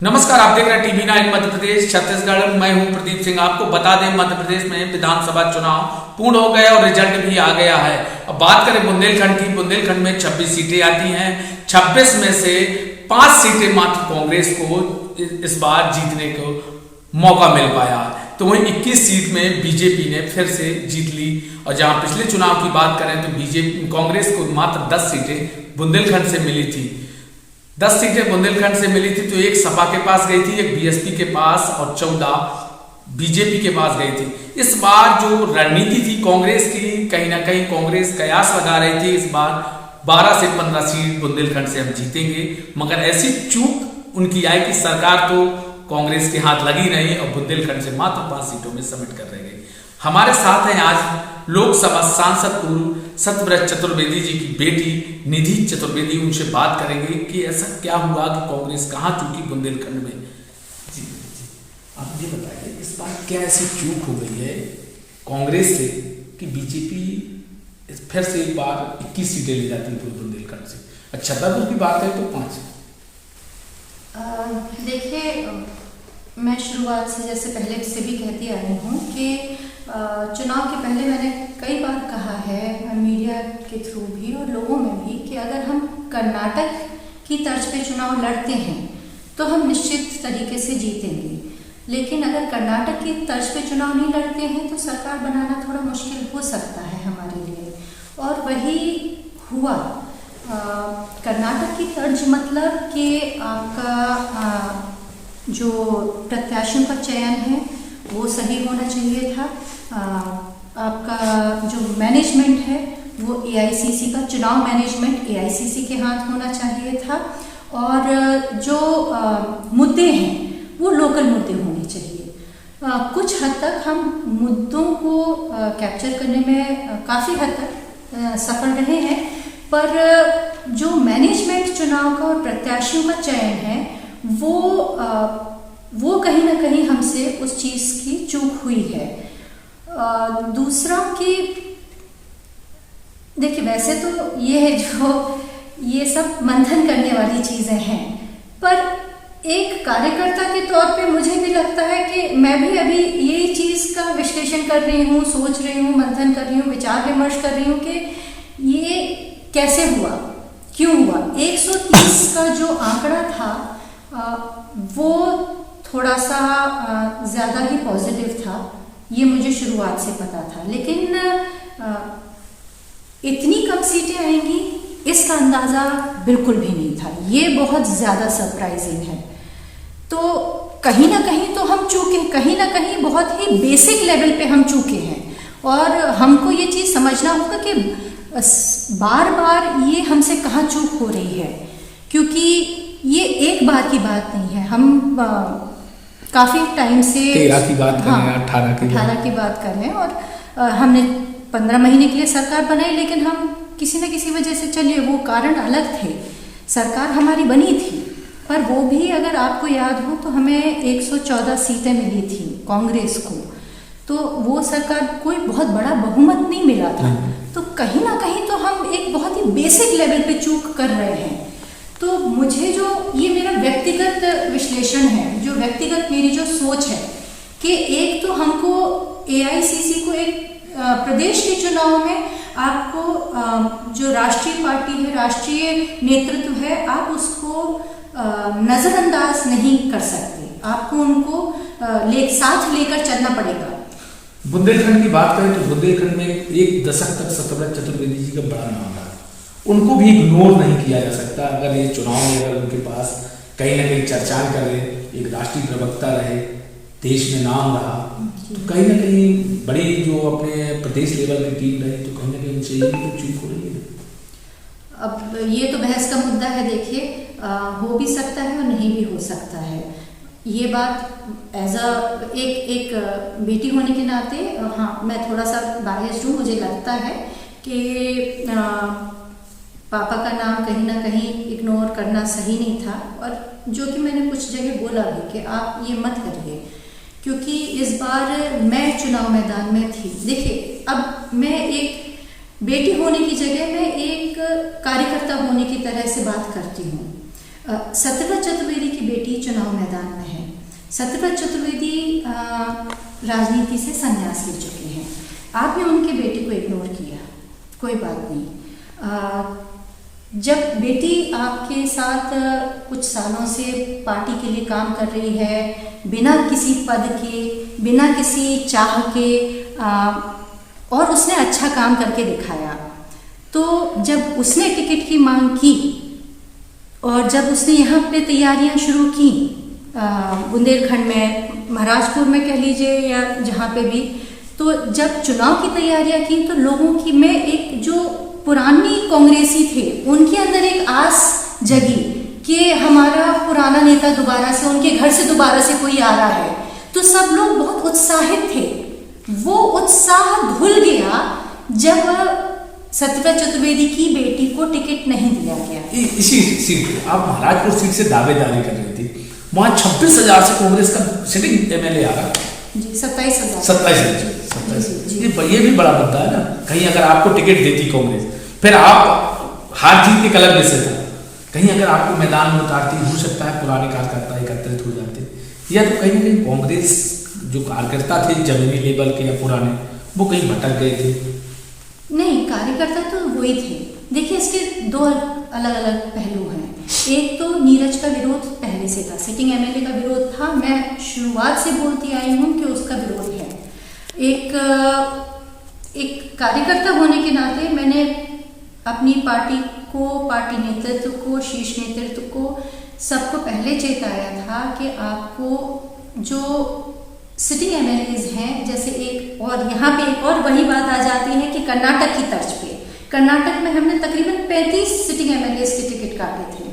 नमस्कार, आप देख रहे हैं टीवी 9 मध्य प्रदेश छत्तीसगढ़। मैं हूं प्रदीप सिंह। आपको बता दें, मध्य प्रदेश में विधानसभा चुनाव पूर्ण हो गए और रिजल्ट भी आ गया है। अब बात करें बुंदेलखंड की। बुंदेलखंड में 26 सीटें आती हैं। 26 में से 5 सीटें मात्र कांग्रेस को इस बार जीतने को मौका मिल पाया, तो वहीं 21 सीट में बीजेपी ने फिर से जीत ली। और जहां पिछले चुनाव की बात करें तो बीजेपी कांग्रेस को मात्र 10 सीटें बुंदेलखंड से मिली थी। 10 सीटें बुंदेलखंड से मिली थी, तो एक सपा के पास गई थी, एक बीएसपी के पास और 14 बीजेपी के पास गई थी। इस बार जो रणनीति थी कांग्रेस की, कहीं ना कहीं कांग्रेस कयास लगा रही थी इस बार 12 से 15 सीट बुंदेलखंड से हम जीतेंगे, मगर ऐसी चूक उनकी आई कि सरकार तो कांग्रेस के हाथ लगी नहीं और बुंदेलखंड से मात्र 5 सीटों में समिट कर रह गई। हमारे साथ हैं आज लोकसभा सांसद पूर्व सत्यव्रत चतुर्वेदी जी की बेटी निधि चतुर्वेदी। उनसे बात करेंगे कि ऐसा क्या हुआ कि कांग्रेस कहां चूकी बुंदेलखंड में। जी आप ये बताइए, इस बार क्या ऐसी चूक हो गई है कांग्रेस से कि बीजेपी फिर से एक बार 21 सीटें ले जाती है बुंदेलखंड से। अच्छा, छतरपुर की बात है तो 5। देखिए, मैं शुरुआत से जैसे पहले से भी कहती आई हूँ कि चुनाव के पहले मैंने कई बार कहा है मीडिया के थ्रू भी और लोगों में भी कि अगर हम कर्नाटक की तर्ज पे चुनाव लड़ते हैं तो हम निश्चित तरीके से जीतेंगे, लेकिन अगर कर्नाटक की तर्ज पे चुनाव नहीं लड़ते हैं तो सरकार बनाना थोड़ा मुश्किल हो सकता है हमारे लिए। और वही हुआ। कर्नाटक की तर्ज मतलब कि आपका जो प्रत्याशियों का चयन है वो सही होना चाहिए था। आपका जो मैनेजमेंट है वो एआईसीसी का, चुनाव मैनेजमेंट एआईसीसी के हाथ होना चाहिए था। और जो मुद्दे हैं वो लोकल मुद्दे होने चाहिए। कुछ हद तक हम मुद्दों को कैप्चर करने में काफ़ी हद तक सफल रहे हैं, पर जो मैनेजमेंट चुनाव का और प्रत्याशियों का चयन है वो कहीं ना कहीं हमसे उस चीज़ की चूक हुई है। दूसरा कि देखिए, वैसे तो ये है जो ये सब मंथन करने वाली चीज़ें हैं, पर एक कार्यकर्ता के तौर पे मुझे भी लगता है कि मैं भी अभी यही चीज़ का विश्लेषण कर रही हूँ, सोच रही हूँ, मंथन कर रही हूँ, विचार विमर्श कर रही हूँ कि ये कैसे हुआ, क्यों हुआ। 130 का जो आंकड़ा था वो थोड़ा सा ज़्यादा ही पॉजिटिव था, ये मुझे शुरुआत से पता था, लेकिन इतनी कम सीटें आएंगी इसका अंदाज़ा बिल्कुल भी नहीं था। ये बहुत ज़्यादा सरप्राइजिंग है। तो कहीं ना कहीं तो हम चूके, कहीं ना कहीं बहुत ही बेसिक लेवल पे हम चूके हैं, और हमको ये चीज़ समझना होगा कि बार बार ये हमसे कहाँ चूक हो रही है, क्योंकि ये एक बार की बात नहीं है। हम काफ़ी टाइम से 13 की बात कर रहे हैं, 18 की बात कर रहे हैं, और हमने 15 महीने के लिए सरकार बनाई, लेकिन हम किसी न किसी वजह से, चलिए वो कारण अलग थे, सरकार हमारी बनी थी, पर वो भी अगर आपको याद हो तो हमें 114 सीटें मिली थी कांग्रेस को, तो वो सरकार कोई बहुत बड़ा बहुमत नहीं मिला था। तो कहीं ना कहीं तो हम एक बहुत ही बेसिक लेवल पे चूक कर रहे हैं। तो मुझे जो ये मेरा व्यक्तिगत विश्लेषण है, जो व्यक्तिगत मेरी जो सोच है कि एक तो हमको एआईसीसी को एक प्रदेश के चुनाव में आपको जो राष्ट्रीय पार्टी है, राष्ट्रीय नेतृत्व है, आप उसको नज़रअंदाज नहीं कर सकते, आपको उनको साथ लेकर चलना पड़ेगा। बुंदेलखंड की बात करें तो बुंदेलखंड में एक दशक तक सत्यव्रत चतुर्वेदी जी का बड़ा नाम रहा, उनको भी इग्नोर नहीं किया जा सकता। अगर ये चुनाव में अगर उनके पास कहीं ना कहीं चर्चाएं कर रहे, एक राष्ट्रीय प्रवक्ता रहे, देश में नाम रहा, तो कहीं ना कहीं बड़ी जो अपने प्रदेश लेवल की टीम रही, तो कहीं ना कहीं उनसे ये तो चूक हो रही है। अब ये तो बहस का मुद्दा है। देखिए, हो भी सकता है और नहीं भी हो सकता है। ये बात एज एक बेटी होने के नाते, हाँ, मैं थोड़ा सा बायस्ड हूँ। मुझे लगता है कि पापा का नाम कहीं ना कहीं इग्नोर करना सही नहीं था, और जो कि मैंने कुछ जगह बोला भी कि आप ये मत करिए, क्योंकि इस बार मैं चुनाव मैदान में थी। देखिए, अब मैं एक बेटी होने की जगह मैं एक कार्यकर्ता होने की तरह से बात करती हूँ। सत्यव्रत चतुर्वेदी की बेटी चुनाव मैदान में है। सत्यव्रत चतुर्वेदी राजनीति से संन्यास ले चुके हैं। आपने उनके बेटे को इग्नोर किया, कोई बात नहीं। जब बेटी आपके साथ कुछ सालों से पार्टी के लिए काम कर रही है, बिना किसी पद के, बिना किसी चाह के, और उसने अच्छा काम करके दिखाया, तो जब उसने टिकट की मांग की और जब उसने यहाँ पे तैयारियां शुरू की, बुंदेलखंड में, महाराजपुर में कह लीजिए या जहाँ पे भी, तो जब चुनाव की तैयारियां की तो लोगों की में एक जो पुरानी कांग्रेसी थे उनके अंदर एक आस जगी कि हमारा पुराना नेता दोबारा से, उनके घर से दोबारा से कोई आ रहा है, तो सब लोग बहुत उत्साहित थे। वो उत्साह धुल गया जब सत्यव्रत चतुर्वेदी की बेटी को टिकट नहीं दिया गया। इसी सीट पे आप महाराजपुर सीट से दावेदारी कर रही थी, वहां 26,000 से कांग्रेस का सिटिंग एमएलए आ रहा जी, 27,000। 27,000 ये भी बड़ा मुद्दा है ना। कहीं अगर आपको टिकट देती कांग्रेस, फिर आप हार जीत के कलर में से था, कहीं अगर आपको मैदान में उतारती, हो सकता है पुराने कार्यकर्ता एकत्रित हो जाते, या तो कहीं ना कहीं कांग्रेस जो कार्यकर्ता थे जमीनी लेवल के या पुराने, वो कहीं भटक गए थे। नहीं, कार्यकर्ता तो वही थे। देखिए, इसके दो अलग अलग पहलू हैं। एक तो नीरज का विरोध पहले से था, सिटिंग एमएलए का विरोध था। मैं शुरुआत से बोलती आई हूँ कि उसका विरोध है। एक कार्यकर्ता होने के नाते मैंने अपनी पार्टी को, पार्टी नेतृत्व को, शीर्ष नेतृत्व को, सबको पहले चेताया था कि आपको जो सिटिंग एमएलएज हैं, जैसे एक और यहाँ पे एक और वही बात आ जाती है कि कर्नाटक की तर्ज पे, कर्नाटक में हमने तकरीबन 35 सिटिंग एमएलएज के टिकट काटे थे।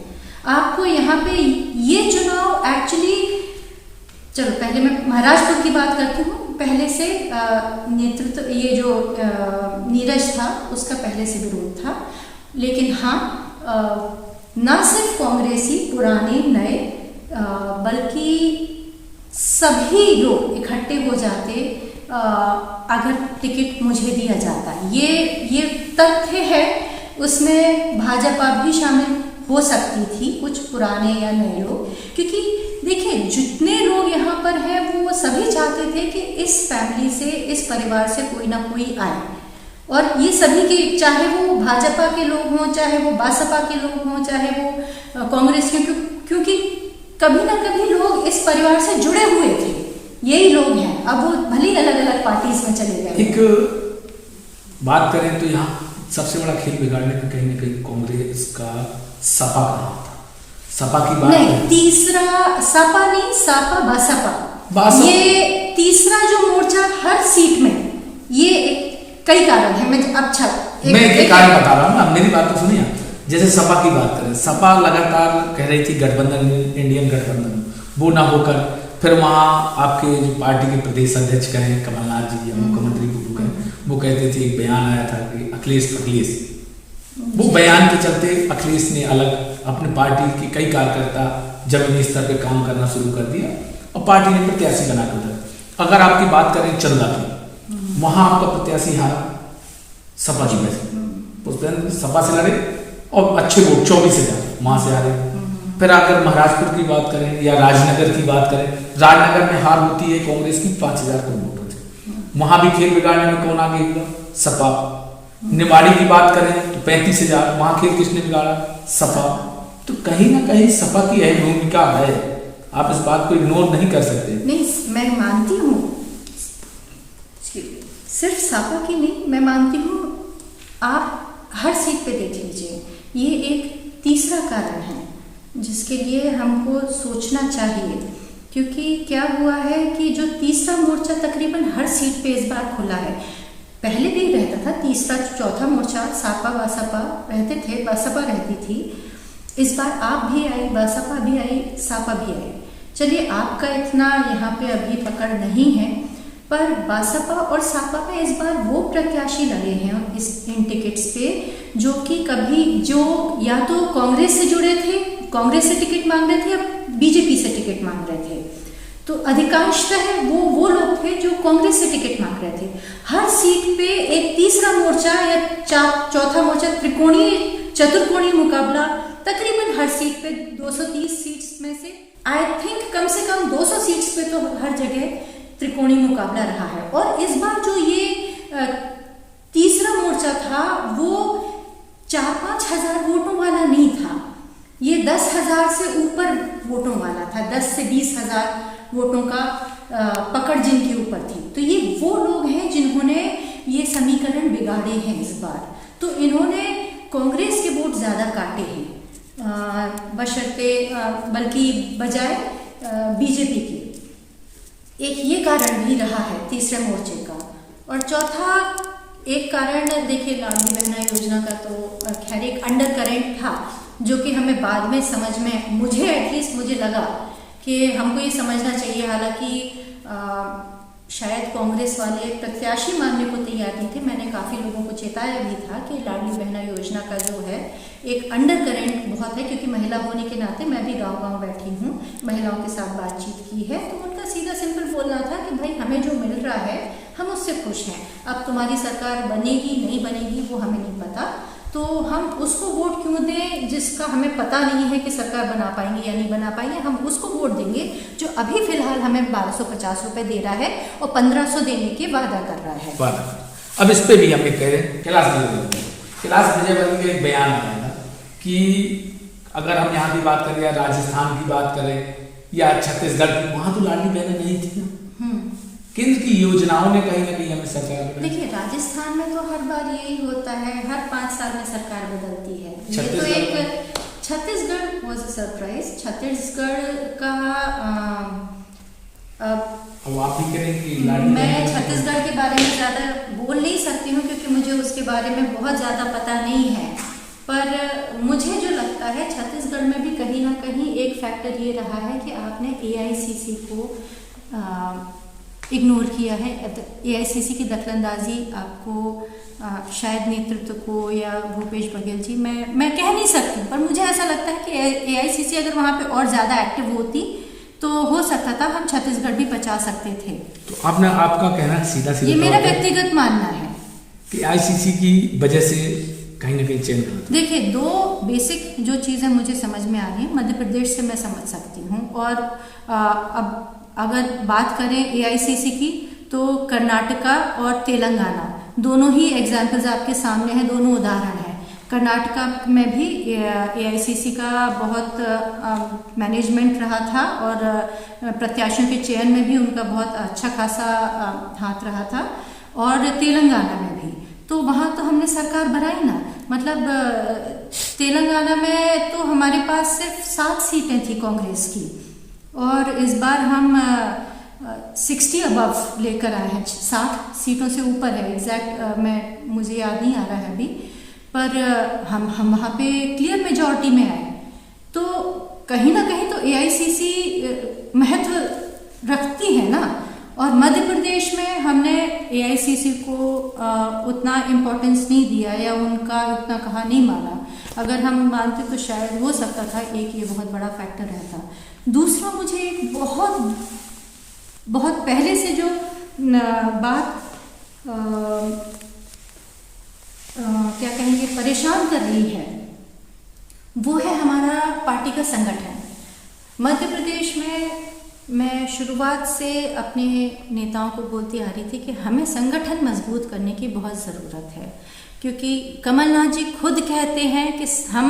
आपको यहाँ पे ये चुनाव एक्चुअली, चलो पहले मैं महाराजपुर की बात करती हूँ। पहले से नेतृत्व, ये जो नीरज था उसका पहले से विरोध था, लेकिन हाँ, ना सिर्फ कांग्रेसी पुराने नए, बल्कि सभी लोग इकट्ठे हो जाते अगर टिकट मुझे दिया जाता। ये तथ्य है, उसमें भाजपा भी शामिल हो सकती थी, कुछ पुराने या नए लोग, क्योंकि देखिए जितने लोग यहाँ पर हैं वो सभी चाहते थे कि इस फैमिली से, इस परिवार से कोई ना कोई आए, और ये सभी के, चाहे वो भाजपा के लोग हों, चाहे वो बसपा के लोग हों, चाहे वो कांग्रेस के, क्योंकि कभी ना कभी लोग इस परिवार से जुड़े हुए थे, यही लोग हैं। अब वो भले अलग अलग पार्टीज में चले गए। एक बात करें तो यहाँ सबसे बड़ा खेल बिगाड़ने का कहीं ना कहीं कांग्रेस का सपा का नाम था। सपा की बात नहीं, तीसरा सपा नहीं, सपा बसपा, ये तीसरा जो मोर्चा हर सीट में, ये कई कारण है। मैं एक कारण बता रहा हूँ ना, मेरी बात तो सुनिए। जैसे सपा की बात करें, सपा लगातार कह रही थी गठबंधन, इंडियन गठबंधन, वो ना होकर फिर वहाँ आपके जो पार्टी के प्रदेश अध्यक्ष कहें कमलनाथ जी या मुख्यमंत्री को कहें, वो कहते थे, एक बयान आया था कि अखिलेश, वो बयान के चलते अखिलेश ने अलग अपने पार्टी के कई कार्यकर्ता जमीनी स्तर पे काम करना शुरू कर दिया और पार्टी ने प्रत्याशी बना कर दिया। अगर आपकी बात करें चंदा की, वहां आपका प्रत्याशी हारा सपा की वजह, सपा से लड़े और अच्छे वोट 24,000 वहां से हारे। फिर अगर महाराजपुर की बात करें या राजनगर की बात करें, राजनगर में हार होती है कांग्रेस की 5,000 को वोट होते, वहां भी खेल बिगाड़ने में कौन आगे हुआ? सपा। निवाड़ी की बात करें तो 35,000, वहां खेल किसने बिगाड़ा? सपा। तो कहीं ना कहीं सपा की अहम भूमिका है, आप इस बात को इग्नोर नहीं कर सकते। नहीं, मैं मानती हूँ, सिर्फ सपा की नहीं, मैं मानती हूँ। आप हर सीट पे देख लीजिए, ये एक तीसरा कारण है जिसके लिए हमको सोचना चाहिए, क्योंकि क्या हुआ है कि जो तीसरा मोर्चा तकरीबन हर सीट पे इस बार खुला है। पहले भी रहता था तीसरा चौथा मोर्चा, सपा बसपा रहते थे, बसपा रहती थी। इस बार आप भी आई, बसपा भी आई, सपा भी आई। चलिए, आपका इतना यहाँ पे अभी पकड़ नहीं है, पर बसपा और सपा में इस बार वो प्रत्याशी लगे हैं इन टिकट्स पे जो कि कभी जो या तो कांग्रेस से जुड़े थे, कांग्रेस से टिकट मांग रहे थे, या बीजेपी से टिकट मांग रहे थे। तो अधिकांशतः वो लोग थे जो कांग्रेस से टिकट मांग रहे थे। हर सीट पे एक तीसरा मोर्चा या चौथा मोर्चा, त्रिकोणीय चतुर्कोणीय मुकाबला तकरीबन हर सीट पे 230 सीट्स में से आई थिंक कम से कम 200 सीट्स पे तो हर जगह त्रिकोणीय मुकाबला रहा है। और इस बार जो ये तीसरा मोर्चा था वो 4-5 हजार वोटों वाला नहीं था, ये 10,000 से ऊपर वोटों वाला था, 10 से 20 हजार वोटों का पकड़ जिनके ऊपर थी। तो ये वो लोग हैं जिन्होंने ये समीकरण बिगाड़े हैं इस बार। तो इन्होंने कांग्रेस के वोट ज़्यादा काटे हैं बशर्ते बल्कि बजाय बीजेपी के। एक ये कारण भी रहा है तीसरे मोर्चे का। और चौथा एक कारण देखिए लाडली बहना योजना का तो खैर एक अंडर करेंट था जो कि हमें बाद में समझ में, मुझे एटलीस्ट मुझे लगा कि हमको ये समझना चाहिए। हालांकि शायद कांग्रेस वाले प्रत्याशी मानने को तैयार नहीं थे। मैंने काफ़ी लोगों को चेताया भी था कि लाडली बहना योजना का जो है एक अंडर करेंट बहुत है, क्योंकि महिला होने के नाते मैं भी गांव-गांव बैठी हूँ, महिलाओं के साथ बातचीत की है। तो उनका सीधा सिंपल बोलना था कि भाई हमें जो मिल रहा है हम उससे खुश हैं, अब तुम्हारी सरकार बनेगी नहीं बनेगी वो हमें नहीं पता, तो हम उसको वोट क्यों दें जिसका हमें पता नहीं है कि सरकार बना पाएंगे या नहीं बना पाएंगे। हम उसको वोट देंगे जो अभी फिलहाल हमें 1250 रुपए दे रहा है और 1500 देने के वादा कर रहा है। अब इस पे भी हम कह रहे हैं कैलाश विजयवर्गीय का एक बयान आया था कि अगर हम यहाँ की बात करें या राजस्थान की बात करें या छत्तीसगढ़ की, वहाँ तो लाडली बहना नहीं थी ना। केंद्र की योजनाओं ने कहीं ना कहीं हमें सरकार, देखिए राजस्थान में तो हर बार यही होता है, हर 5 साल में सरकार बदलती है। ये तो एक Chhattisgarh was a surprise. Chhattisgarh का अब आप भी करेंगे, मैं छत्तीसगढ़ के बारे में ज़्यादा बोल नहीं सकती हूँ क्योंकि मुझे उसके बारे में बहुत ज़्यादा पता नहीं है, पर मुझे जो लगता है छत्तीसगढ़ में भी कहीं ना कहीं एक फैक्टर ये रहा है कि आपने AICC को इग्नोर किया है। AICC की दखलंदाजी आपको शायद नेतृत्व को या भूपेश बघेल जी, मैं कह नहीं सकती, पर मुझे ऐसा लगता है कि AICC अगर वहाँ पे और ज़्यादा एक्टिव होती तो हो सकता था हम छत्तीसगढ़ भी बचा सकते थे। तो आपका कहना सीधा ये मेरा व्यक्तिगत मानना है कि AICC की वजह से कहीं ना कहीं चेंज करता। देखिए 2 बेसिक जो चीज़ें मुझे समझ में आ रही है, मध्य प्रदेश से मैं समझ सकती हूँ, और अब अगर बात करें AICC की तो कर्नाटका और तेलंगाना दोनों ही एग्जाम्पल्स आपके सामने हैं, दोनों उदाहरण हैं। कर्नाटका में भी AICC का बहुत मैनेजमेंट रहा था और प्रत्याशियों के चयन में भी उनका बहुत अच्छा खासा हाथ रहा था, और तेलंगाना में भी। तो वहाँ तो हमने सरकार बनाई ना, मतलब तेलंगाना में तो हमारे पास सिर्फ 7 सीटें थी कांग्रेस की, और इस बार हम 60 अबव लेकर आए हैं, 60 सीटों से ऊपर है। एग्जैक्ट मुझे याद नहीं आ रहा है अभी, पर हम वहाँ पे क्लियर मेजॉरिटी में आए। तो कहीं ना कहीं तो AICC महत्व रखती है ना, और मध्य प्रदेश में हमने AICC को उतना इम्पोर्टेंस नहीं दिया या उनका उतना कहा नहीं माना। अगर हम मानते तो शायद हो सकता था एक ये बहुत बड़ा फैक्टर रहता। दूसरा मुझे एक बहुत पहले से जो बात क्या कहेंगे परेशान कर रही है वो है हमारा पार्टी का संगठन। मध्य प्रदेश में मैं शुरुआत से अपने नेताओं को बोलती आ रही थी कि हमें संगठन मजबूत करने की बहुत ज़रूरत है, क्योंकि कमलनाथ जी खुद कहते हैं कि हम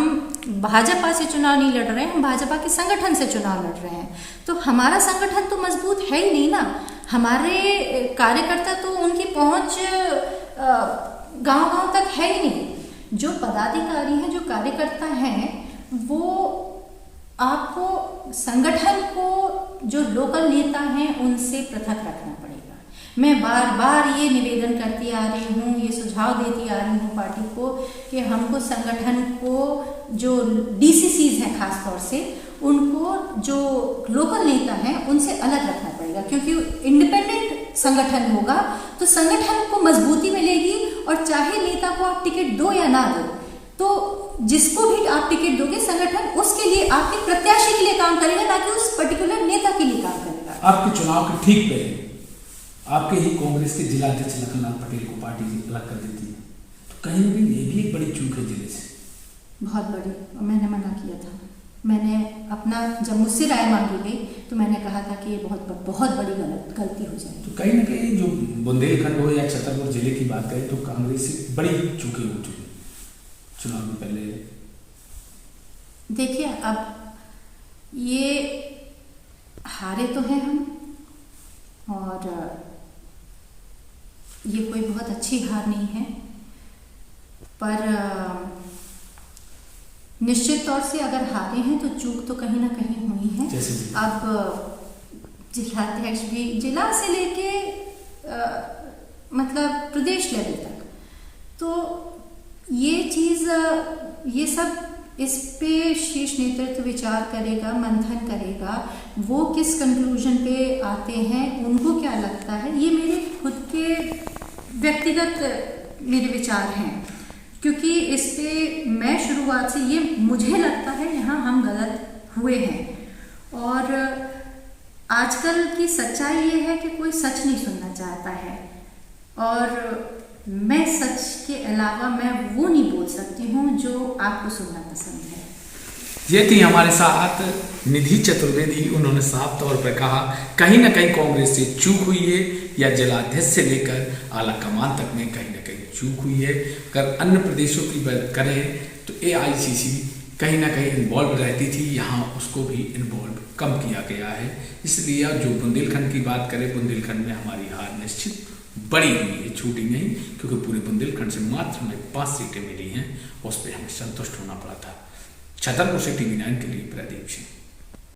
भाजपा से चुनाव नहीं लड़ रहे हैं, हम भाजपा के संगठन से चुनाव लड़ रहे हैं। तो हमारा संगठन तो मजबूत है ही नहीं ना, हमारे कार्यकर्ता तो उनकी पहुंच गांव-गांव तक है ही नहीं। जो पदाधिकारी हैं, जो कार्यकर्ता हैं, वो आपको संगठन को जो लोकल नेता हैं उनसे पृथक रखना पड़ेगा। मैं बार बार ये निवेदन करती आ रही हूँ, ये सुझाव देती आ रही हूँ पार्टी को कि हमको संगठन को जो DCCs हैं खास तौर से उनको जो लोकल नेता हैं उनसे अलग रखना पड़ेगा, क्योंकि इंडिपेंडेंट संगठन होगा तो संगठन को मजबूती मिलेगी। और चाहे नेता को आप टिकट दो या ना दो, तो जिसको भी आप टिकट दोगे संगठन उसके लिए, आपके प्रत्याशी के लिए काम करेगा, ना कि उस पर्टिकुलर नेता के लिए काम करेगा। आपके चुनाव के ठीक पहले आपके ही कांग्रेस के जिला अध्यक्ष लखनलाल पटेल को पार्टी अलग कर देती है, तो कहीं ना कहीं ये भी एक बड़ी चूक है जिले से। बहुत बड़ी, मैंने मना किया था। मैंने अपना, जब मुझसे राय मांगी गई तो मैंने कहा था कि ये बहुत बड़ी गलती हो जाएगी। तो कहीं ना कहीं जो बुंदेलखंड हो या छतरपुर जिले की बात करें तो कांग्रेस से बड़ी चूकें हो चुकी चुनाव में पहले। देखिए, अब ये हारे तो हैं हम, और ये कोई बहुत अच्छी हार नहीं है, पर निश्चित तौर से अगर हारे हैं तो चूक तो कहीं ना कहीं हुई है। अब जिलाध्यक्ष भी, जिला से लेके मतलब प्रदेश लेवल तक, तो ये चीज़, ये सब इस पे शीर्ष नेतृत्व विचार करेगा, मंथन करेगा, वो किस कंक्लूजन पे आते हैं, उनको क्या लगता है। ये मेरे खुद के व्यक्तिगत मेरे विचार हैं, क्योंकि इस पे मैं शुरुआत से, ये मुझे लगता है यहाँ हम गलत हुए हैं। और आजकल की सच्चाई ये है कि कोई सच नहीं सुनना चाहता है, और मैं सच के अलावा मैं वो नहीं बोल सकती हूँ जो आपको सुनना पसंद है। ये थी हमारे साथ निधि चतुर्वेदी। उन्होंने साफ तौर पर कहा कहीं ना कहीं कांग्रेस से चूक हुई है, या जिलाध्यक्ष से लेकर आला कमान तक में कहीं ना कहीं चूक हुई है। अगर अन्य प्रदेशों की बात करें तो AICC कहीं ना कहीं इन्वॉल्व रहती थी, यहाँ उसको भी इन्वॉल्व कम किया गया है। इसलिए जो बुंदेलखंड की बात करें, बुंदेलखंड में हमारी हार निश्चित बड़ी हुई है, छूटी नहीं, क्योंकि पूरे बुंदेलखंड से मात्र हमें 5 सीटें मिली हैं, उस पर हमें संतुष्ट होना पड़ा था। छतरपुर से TV9 के लिए प्रदीप सिंह।